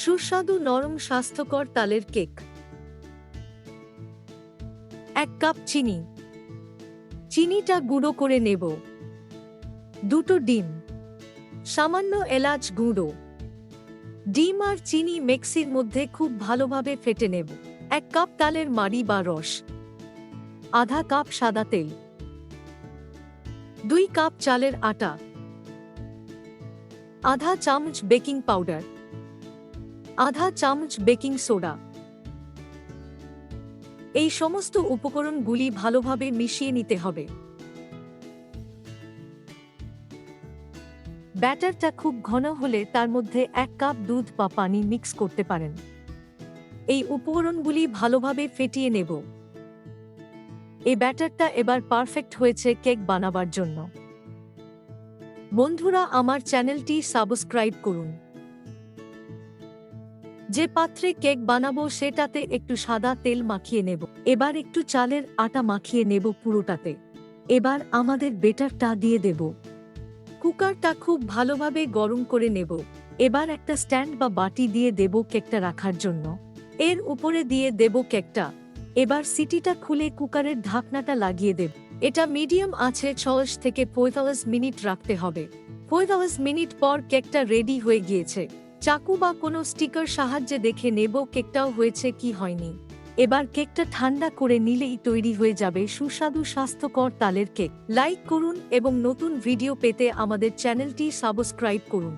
সুস্বাদু নরম স্বাস্থ্যকর তালের কেক। 1 কাপ চিনি। চিনিটা গুঁড়ো করে নেব। 2 ডিম, সামান্য এলাচ গুঁড়ো। ডিম আর চিনি মিক্সির মধ্যে খুব ভালোভাবে ফেটে নেব। 1 কাপ তালের মাড়ি বা রস। আধা কাপ সাদা তেল। 2 কাপ চালের আটা। আধা চামচ বেকিং পাউডার। আধা চামচ বেকিং সোডা। এই সমস্ত উপকরণগুলি ভালোভাবে মিশিয়ে নিতে হবে। ব্যাটারটা খুব ঘন হলে তার মধ্যে 1 কাপ দুধ বা পানি মিক্স করতে পারেন। এই উপকরণগুলি ভালোভাবে ফেটিয়ে নেব। এই ব্যাটারটা এবার পারফেক্ট হয়েছে কেক বানাবার জন্য। বন্ধুরা, আমার চ্যানেলটি সাবস্ক্রাইব করুন। যে পাত্রে কেক বানাবো সেটাতে একটু সাদা তেল মাখিয়ে নেব। এবার একটু চালের আটা মাখিয়ে নেব পুরোটাতে। এবার আমাদের ব্যাটারটা দিয়ে দেব। কুকারটা খুব ভালোভাবে গরম করে নেব। এবার একটা স্ট্যান্ড বা বাটি দিয়ে দেব কেকটা রাখার জন্য। এর উপরে দিয়ে দেব কেকটা। এবার সিটিটা খুলে কুকারের ঢাকনাটা লাগিয়ে দেব। এটা মিডিয়াম আছে 60 থেকে 45 মিনিট রাখতে হবে। 45 মিনিট পর কেকটা রেডি হয়ে গিয়েছে। চাকু বা কোনো স্টিকার সাহায্যে দেখে নেব কেকটাও হয়েছে কি হয়নি। এবার কেকটা ঠান্ডা করে নিলেই তৈরি হয়ে যাবে সুস্বাদু স্বাস্থ্যকর তালের কেক। লাইক করুন এবং নতুন ভিডিও পেতে আমাদের চ্যানেলটি সাবস্ক্রাইব করুন।